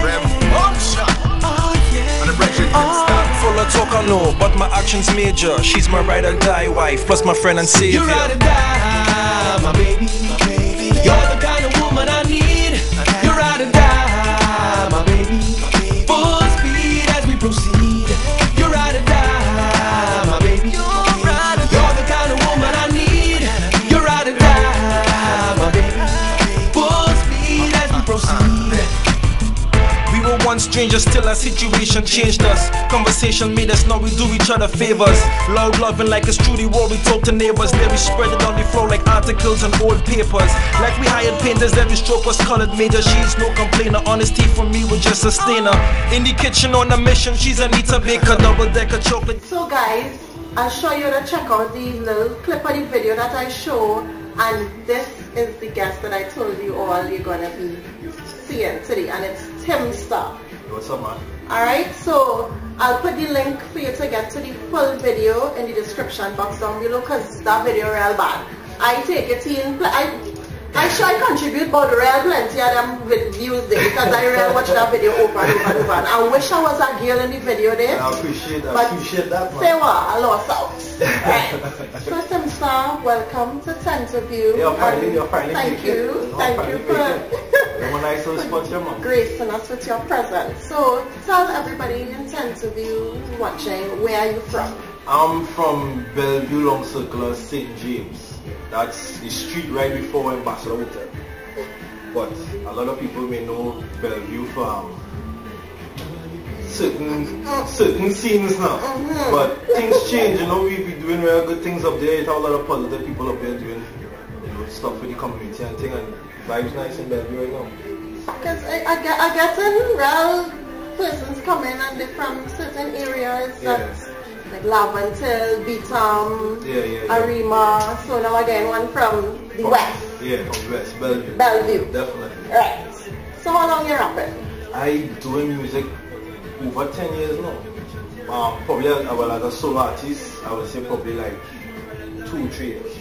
Rembunction. And the Brexit Tim Starr. Full of talk I know, but my actions major. She's my ride or die wife, plus my friend and savior. You ride or die, my baby. You're the kind of woman I need. You ride or die, my baby. Full speed as we proceed. You ride or die, my baby. You're the kind of woman I need. You ride or die, my baby. Full speed as we proceed. We were once strangers till our situation changed us. Conversation made us, now we do each other favors. Loud loving like it's truly war, we talk to neighbors. Then we spread it on the floor like articles and old papers. Like we hired painters, every stroke was colored major. She's no complainer, honesty for me was just sustainer. In the kitchen on a mission, she's Anita Baker, double-decker chocolate. So guys, I'll show you to check out the little clip of the video that I show, and this is the guest that I told you all you're gonna be seeing today, and it's Tim Starr. What's up, man? Alright, so I'll put the link for you to get to the full video in the description box down below, because that video real bad. I take it in, I sure I contribute about real plenty of them with views there, because I really watch that video over and over and over. And I wish I was a girl in the video there. I appreciate that, man. Say what? I lost out. Right. So Tim Starr, welcome to Tenterview. You're finally Thank you. Thank you for nice little spot here, man. gracing us with your presence. So tell everybody in Tenterview watching, where are you from? I'm from Bellevue Long Circular, St. James. That's the street right before Ambassador Hotel. But a lot of people may know Bellevue from certain scenes now. But things change, you know, we be doing real good things up there. You have a lot of positive people up there doing, you know, stuff for the community and thing, and vibes nice in Bellevue right now. Because I get in real persons come in and they're from certain areas that like Laventil, Beatam, Arima, so now again one from the west. Yeah, from the west, Bellevue. Bellevue. Definitely. Right. So how long you rapping? I doing music over 10 years now. Probably as a solo artist, I would say probably like 2 or 3 years.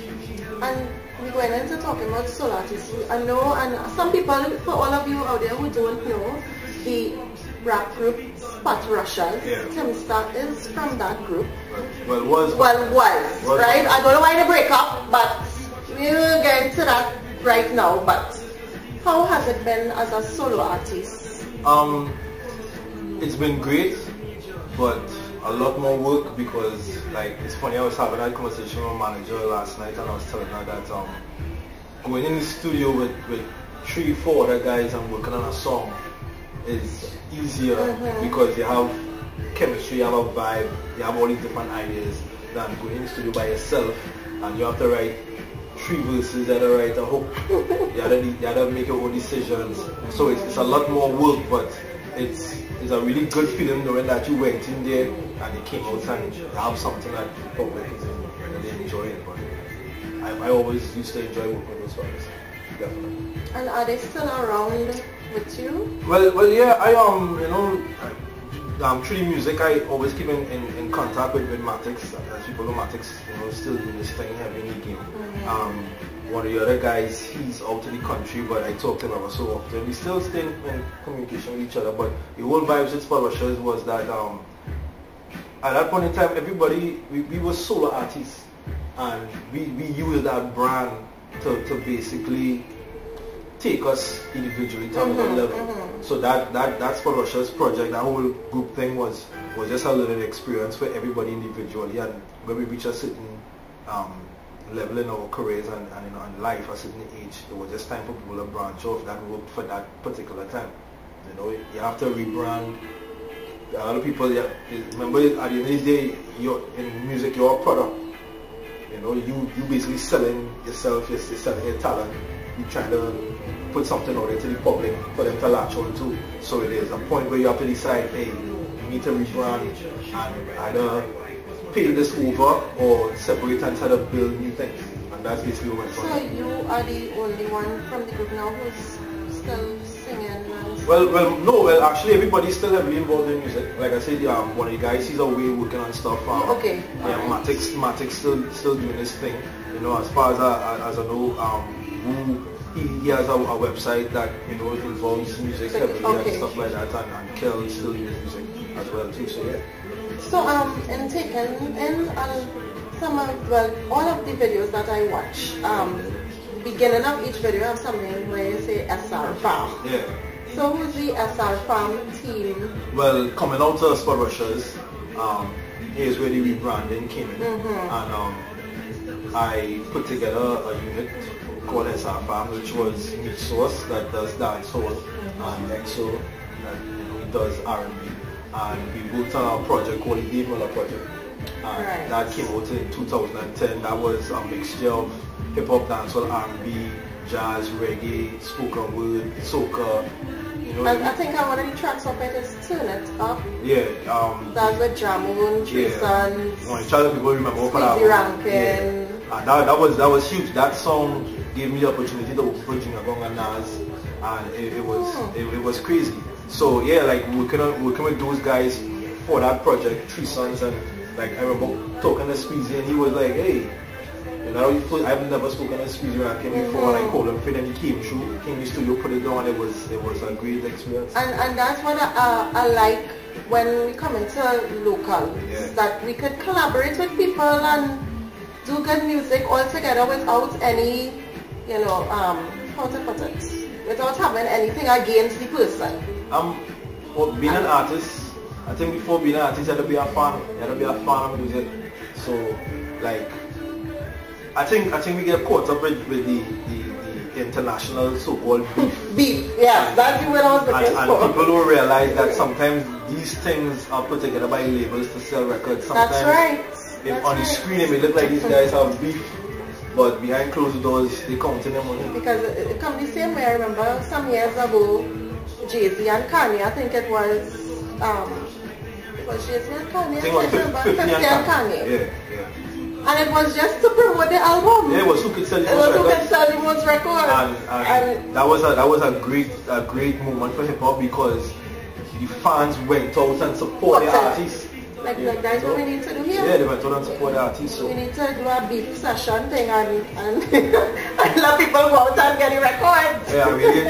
And we're going into talking about solo artists. I know, and some people, for all of you out there who don't know, the rap group Spotrushaz, Tim Starr is from that group. Well, was right? I don't know why they break up, but we'll get into that right now. But how has it been as a solo artist? It's been great, but a lot more work, because like it's funny, I was having that conversation with my manager last night, and I was telling her that going in the studio with 3-4 other guys and working on a song is easier, because you have chemistry, you have a vibe, you have all these different ideas, than going in the studio by yourself and you have to write 3 verses, you have to write a hook, you have to make your own decisions. So it's a lot more work, but it's a really good feeling knowing that you went in there and you came out and you have something that the public is really enjoying. But I always used to enjoy working with those artists, definitely. And are they still around with you? Well, yeah, I you know, through the music, I always keep in contact with Matix. As people know, Matix, you know, still doing this thing, having a game. One of the other guys, he's out of the country, but I talk to him ever so often. We still stay in communication with each other, but the whole vibes with Spotrushaz was that at that point in time, everybody, we were solo artists, and we used that brand to basically take us individually to another level. So that Spotrushaz project, that whole group thing was just a learning experience for everybody individually, and when we reach a certain level in our careers and in life, a certain age, it was just time for people to branch off. That worked for that particular time. You know, you have to rebrand. A lot of people, remember, at the end of the day, in music, you're a product. You know, you basically selling yourself, you're selling your talent. You're trying to put something out there to the public for them to latch on to. So it is a point where you have to decide, hey, you need to rebrand and either pay this over or separate and try to build new things. And that's basically what went on. So you are the only one from the group now who's still singing? Well, actually everybody's still heavily involved in music. Like I said, one of the guys, he's away working on stuff. Okay. Yeah, Matix still doing his thing. You know, as far as I know, Wu he has a website that involves music heavily and stuff like that, and Kel still uses music as well too. So yeah. So in taking in some of all of the videos that I watch, beginning of each video I have something where you say SR Farm. Yeah. So who's the SR Farm team? Well, coming out to Spotrushaz, here's where the rebranding came in, and I put together a unit called SR Farm, which was Meat Sauce that does dancehall, and EXO that does R&B, and we worked on a project called the Dave Miller Project, and that came out in 2010. That was a mixture of hip hop, dancehall, R&B, jazz, reggae, spoken word, soca. I think one of the tracks of it is Turn It Up. Yeah. That's with Jamoon, Three Sons. A lot of people remember for that. Rankin. And that was huge. That song gave me the opportunity to work with Junior Gong and Nas, and it was crazy. So yeah, like working with those guys for that project, Three Sons, and like I remember talking to Squeezy, and he was like, hey. I've never spoken to Squeezy Rankin before, and I called him fit, and he came through, came to the studio, put it down. It was a great experience. And that's what I like when we come into local, that we could collaborate with people and do good music all together without any, how to put it, without having anything against the person. Well, being an artist, I think before being an artist, you have to be a fan. You have to be a fan of music. So, like, I think we get caught up with the international so-called beef. Yeah, that's the word I was looking for. And people don't realize that sometimes these things are put together by labels to sell records. Sometimes that's right. On the screen it may look like these guys have beef, but behind closed doors they counting their money. Because it comes the same way. I remember some years ago, Jay-Z and Kanye, I think it was Jay-Z and Kanye. I think it was 50 and Kanye. Yeah. And it was just to promote the album. Yeah, it was who could sell the most records. And that was a great moment for hip hop, because the fans went out and supported the artists. Like that's what we need to do here. Yeah, they went out and support the artists. So we need to do a beef session thing and let people go out and get the records. Yeah,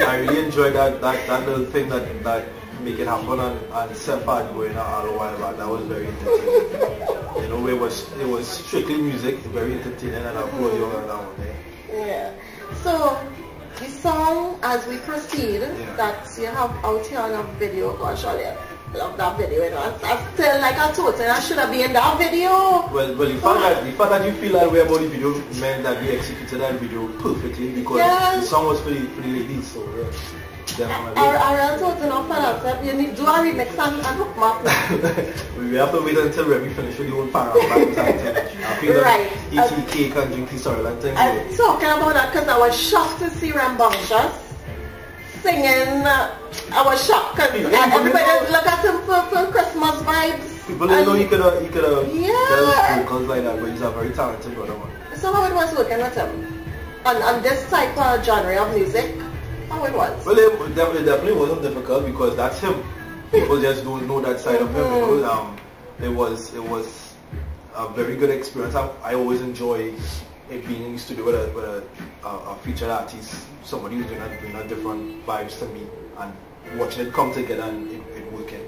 I really enjoyed that little thing that make it happen, and Seth had going out a while back. That was very entertaining. It was strictly music, very entertaining, and I brought you on that one there. Yeah. So the song As We Proceed that you have out here on a video, gosh, I love that video. I still like I told you I should have been in that video. Well, the fact that you feel that way about the video meant that we executed that video perfectly, because the song was for the ladies. So yeah. I told you not for that. You need to do a remix and hook up. We have to wait until Remy finish with the whole paragraph. I feel like eating cake and drinking storyline thing. I'm talking about that because I was shocked to see Rembunction singing. I was shocked because everybody look at him for Christmas vibes. People didn't know he could have done vocals like that, but he's a very talented brother, man. So how it was working with him on this type of genre of music? How it was? Well, it definitely wasn't difficult, because that's him. People just don't know that side of him. It was a very good experience. I always enjoy being in the studio with a featured artist, somebody who's doing a different vibes to me, and watching it come together and it working.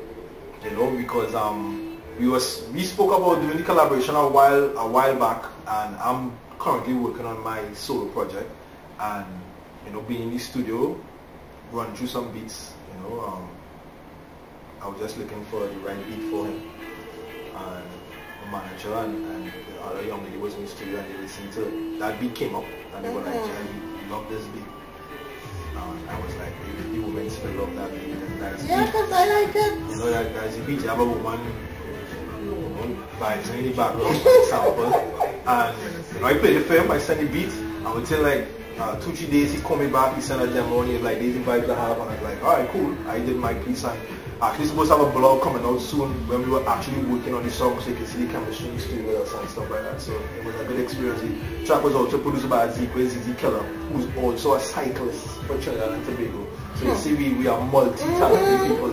Because we spoke about doing the collaboration a while back, and I'm currently working on my solo project, and being in the studio, run through some beats, I was just looking for the right beat for him, and the manager and the other young lady was in the studio, and they listened to it. That beat came up, and they were like, "I love this beat." I was like, the women still love that beat, and that's because I like it. That's the beat. You have a woman vibes in the background, sample, and I played it for him. I sent the beat. I would say like 2-3 days he called me back, he sent a demo, and he was like, these vibes I have, and I was like, alright, cool. I did my piece, and actually supposed to have a blog coming out soon when we were actually working on the song, so you can see the chemistry in the studio with us and stuff like that. So it was a good experience. The track was also produced by Zeke Killer, who's also a cyclist for Trinidad and Tobago. So you see we are multi-talented people.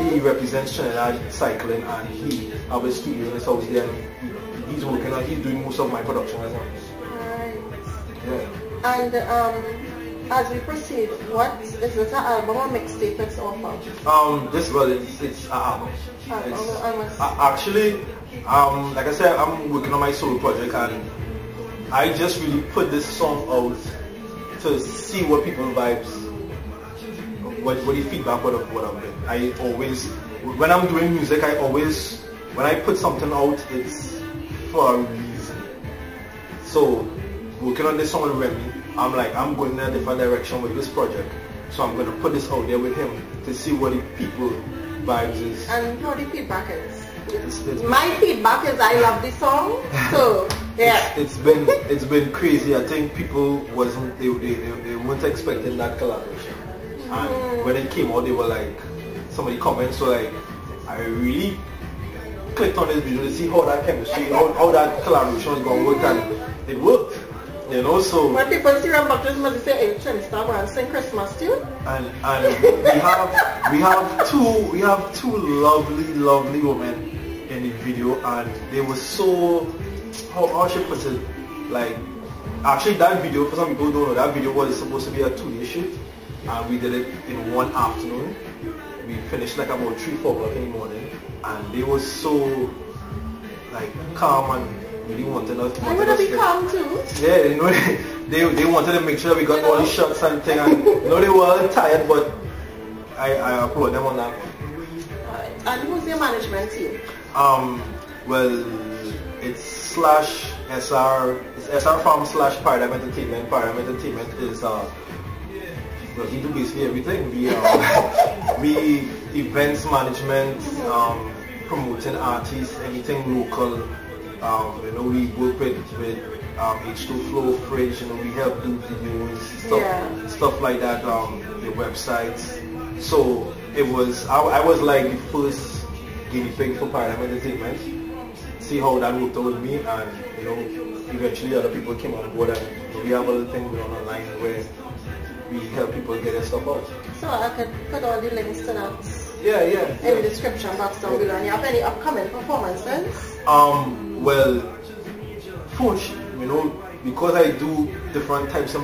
He represents Trinidad cycling, and he has a studio in his house there, and he's working on, he's doing most of my production as well. Right. Yeah. And as we proceed, what is this an album or mixtape it's off of? It's an album. Actually, like I said, I'm working on my solo project, and I just really put this song out to see what people vibes, what the feedback what I've been. I always, when I'm doing music, when I put something out, it's for a reason. So working on this song with Remy, I'm like, I'm going in a different direction with this project, so I'm going to put this out there with him to see what the people vibes is. And how the feedback is? My feedback is I love the song, so yeah. It's been crazy. I think people they weren't expecting that collaboration, and when it came out, they were like, somebody comments were like, I really clicked on this video to see how that chemistry, how that collaboration was going to work, and it worked. You know, so when people see Rembunction, must say, "Hey, Tim Starr and sing Christmas tune." And we have two lovely women in the video, and they were so, how should I put it, like, actually that video, for some people who don't know, that video was supposed to be a 2-day shoot, and we did it in one afternoon. We finished like about 3-4 o'clock in the morning, and they were so like calm and really wanted us. I would have been calm too. Yeah, you know, they wanted to make sure we got all the shots and thing, and you know, they were tired, but I applaud them on that. And who's your management team? Well, it's /SR, it's SR Farm / Paradigm Entertainment. Paradigm Entertainment is well, we do basically everything. We events management, promoting artists, anything local. You know, we work with H2 Flow, Fridge. You know, we help do videos, stuff like that. The websites. So it was, I was like the first guinea pig for Paradigm Entertainment. See how that worked out with me, and you know, eventually other people came on board, and we have other things going on online where we help people get their stuff out. So I could put all the links to that. Yeah. In the description box down below. And you have any upcoming performances? Well, you know, because I do different types of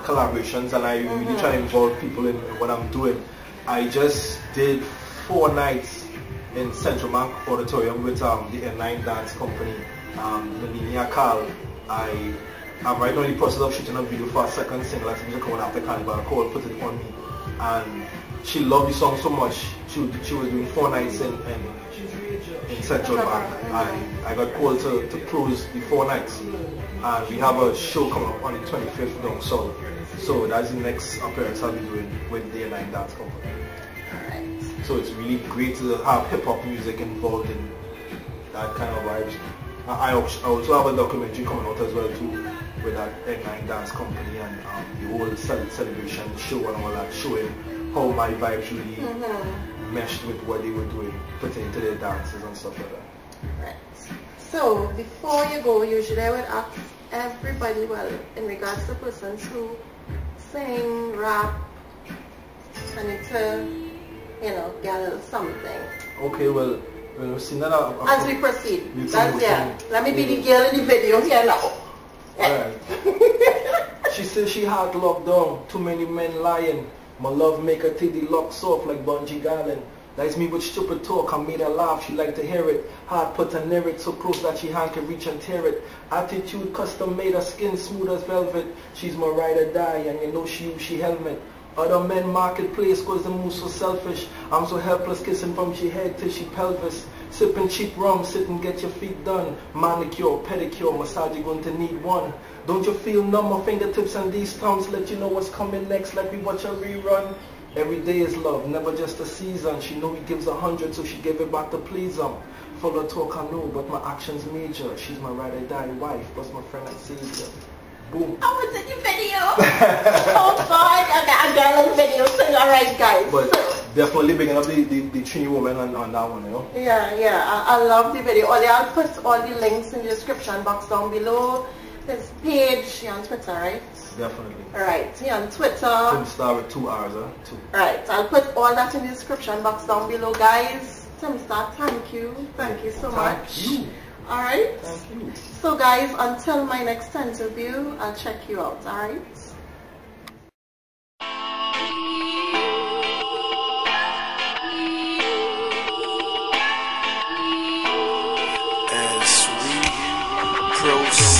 collaborations, and I really try to involve people in what I'm doing. I just did 4 nights in Central Bank Auditorium with the N9 Dance Company, Melania Carl. I'm right now in the process of shooting a video for a second single that's coming after Carnival called Put It On Me, and she loved the song so much she was doing 4 nights in Central Bank. I got called to close the 4 nights, and we have a show coming up on the 25th down south, so that's the next appearance I'll be doing with the N9 Dance Company. So it's really great to have hip-hop music involved in that kind of vibes. I also have a documentary coming out as well too, with that N9 Dance Company, and the whole celebration show and all that, showing how my vibes really meshed with what they were doing, pertaining to their dances and stuff like that. Right. So before you go, usually I would ask everybody, well, in regards to persons who sing, rap, I need to, you know, get a little something. Okay, well, we've seen that. As we proceed, let me be the girl in the video here now. Alright. She says she had locked down, too many men lying. My love make her take the locks off like bungee garland. That's me with stupid talk, I made her laugh, she like to hear it. Hard put her near it, so close that she hand can reach and tear it. Attitude custom made, her skin smooth as velvet. She's my ride or die, and you know she use she helmet. Other men marketplace cause they move so selfish. I'm so helpless, kissing from she head till she pelvis. Sipping cheap rum, sit and get your feet done. Manicure, pedicure, massage, you're going to need one. Don't you feel numb? My fingertips and these thumbs let you know what's coming next, like we watch a rerun. Every day is love, never just a season. She know he gives 100, so she gave it back to please him. Full of talk I know, but my actions major. She's my ride or die wife, plus my friend and savior. Boom. I was in your video. Oh God, I got a video. So alright guys. But definitely bringing up the Trini woman on that one, you know? Yeah, I love the video. I'll put all the links in the description box down below. His page, you're on Twitter, right? Definitely. Alright, you're on Twitter. Tim Starr with 2 R's, huh? 2. Right, I'll put all that in the description box down below, guys. Tim Starr, thank you. Thank you so much. Thank you. Alright? Thank you. So guys, until my next interview, I'll check you out, alright? cruise.